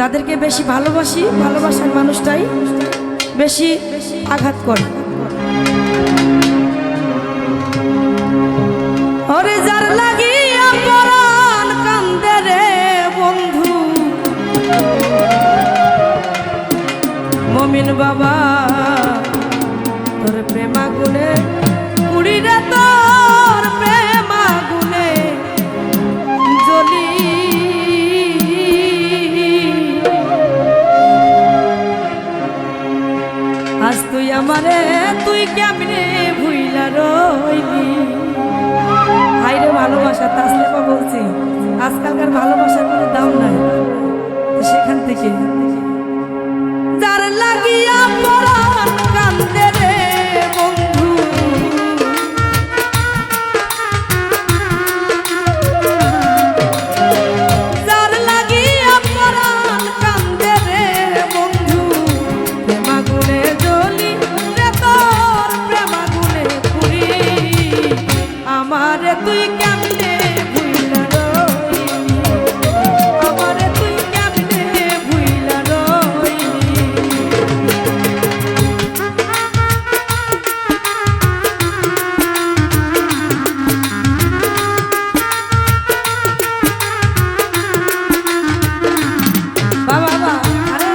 যাদেরকে বেশি ভালোবাসি, ভালোবাসার মানুষটাই বেশি আঘাত করে। ওরে যার লাগিয়া পরাণ কান্দে রে বন্ধু, মমিন বাবা তোর প্রেমা গুনে কুড়ি রে, তোর প্রেমা গুনে জ্বলি। আজ তুই আমারে তুই কেমনে ভুইলা রইলি। হাইরে ভালোবাসা তাসলেমা বলছি, আজকালকার ভালোবাসার কোনো দাম নাই। সেখান থেকে যার লাগিয়া পরাণ কান্দে রে বন্ধু, যার লাগিয়া পরাণ কান্দে রে বন্ধু, প্রেমা গুনে জ্বলি রে, তোর প্রেমা গুনে পুরি। আমারে তুই কেমনে ভুইলা রইলি, আমারে তুই কেমনে ভুইলা রইলি। বাবা বাবা আরে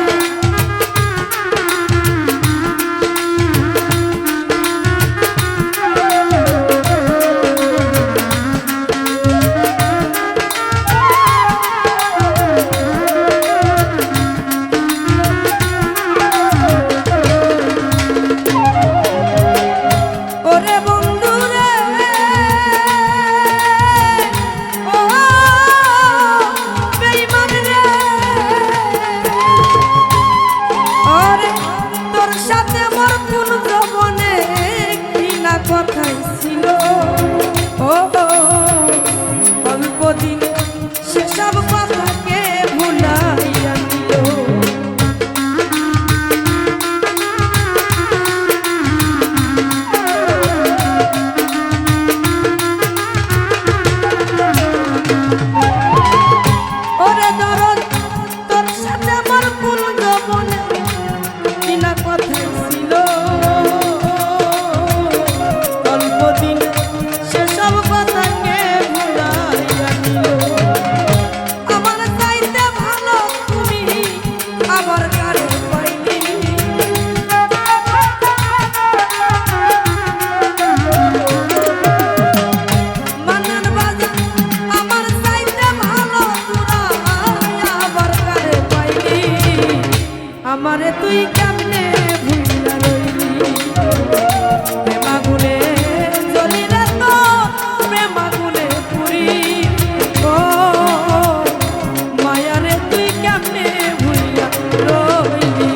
ওরে বন্ধু রে, ও বেঈমান রে, ওরে তোর সাথে মোর কোন যৌবনে কি না কথাই ছিল। ও অল্প দিনে সেসব কথাকে ভুলাইয়া দিল। ওরে দরদ তোর সাথে আমার কোন যৌবনে কি না কথা ছিল। অল্প দিন সেসব কথাকে ভুলাইয়া দিল। আমার চাইতে ভালো তুমি আমার কারে পাইনি। মানান বাজার আমার চাইতে ভালো তোরা আবার কারে পাইনি। আমারে তুই কেমনে ভুইলা রইলি, প্রেমা গুনে জ্বলি রে, তোর প্রেমা গুনে পুরি। ও মায়ারে তুই কেমনে ভুইলা রইলি।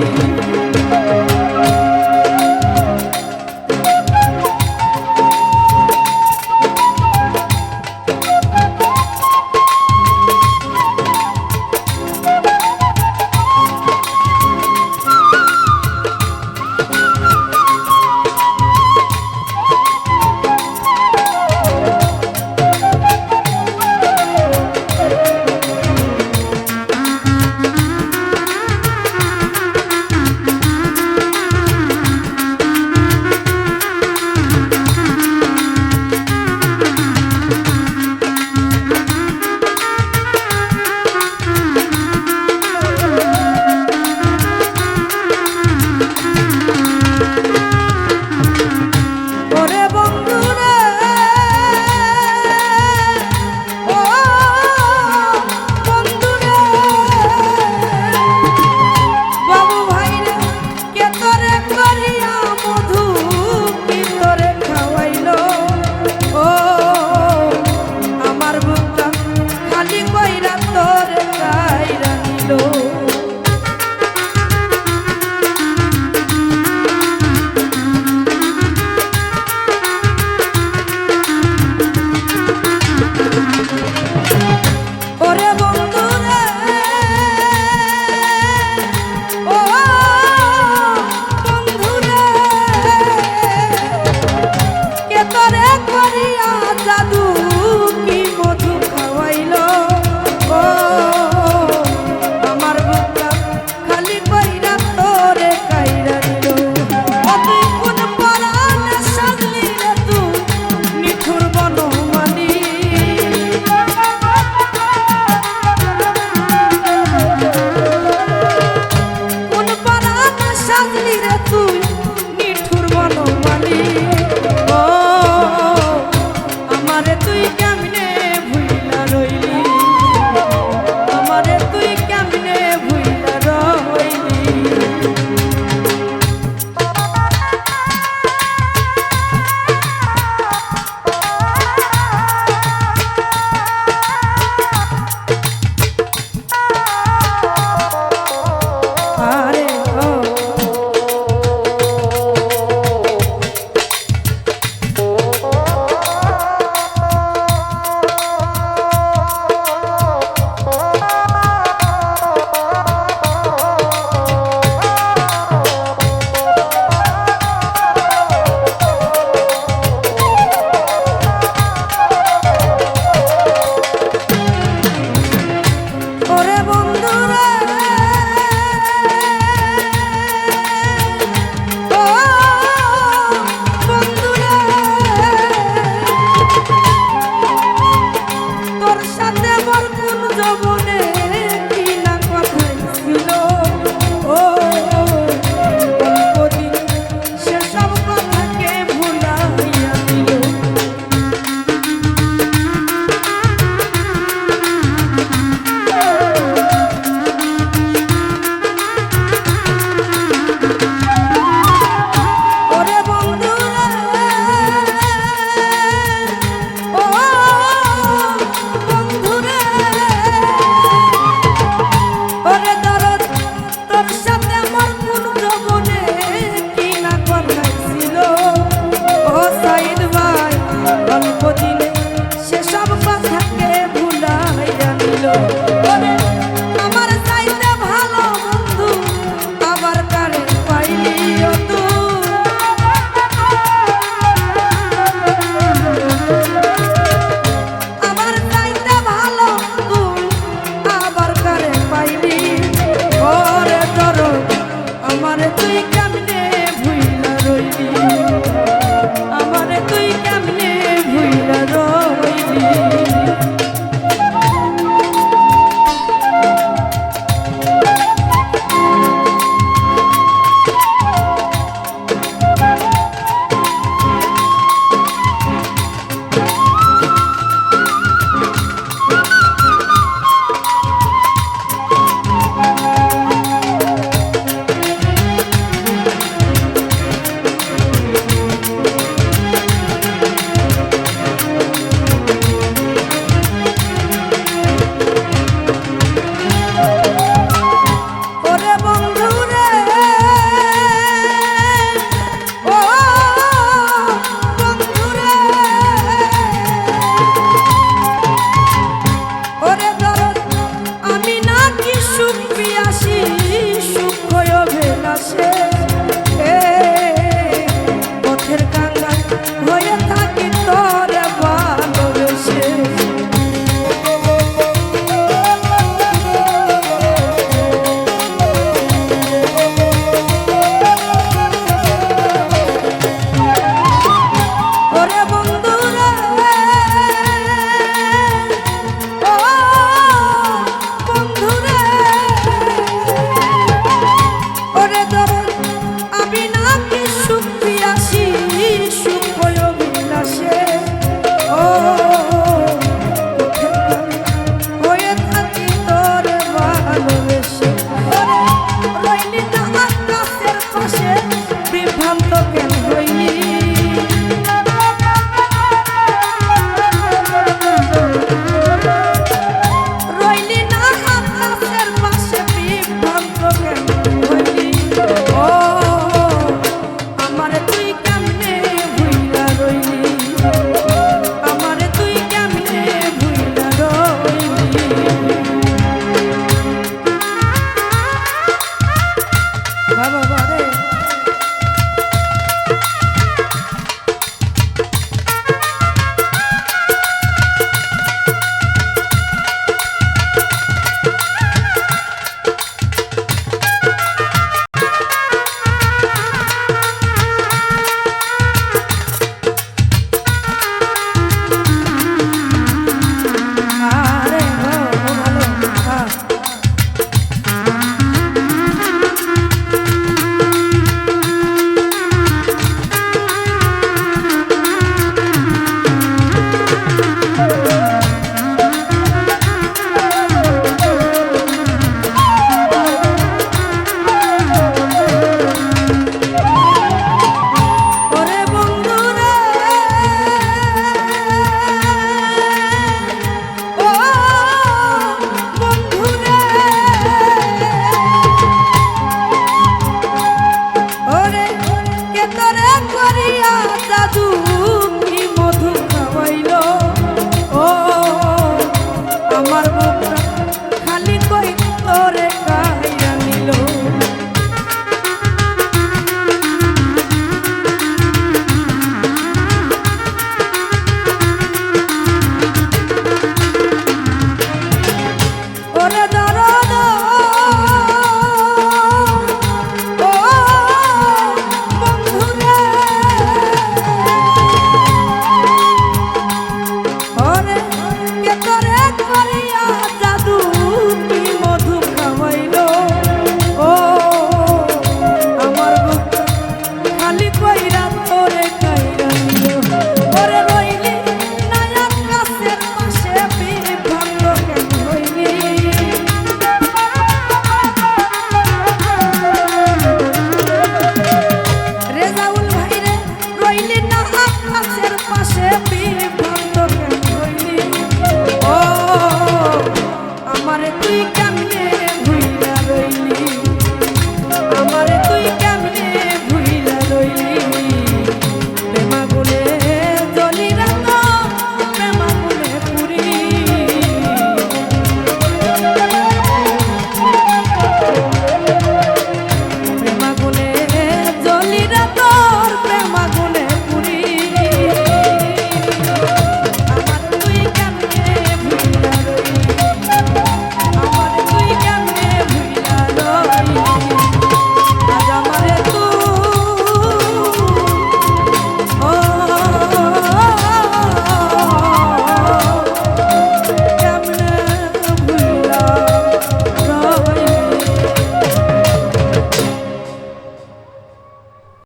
রে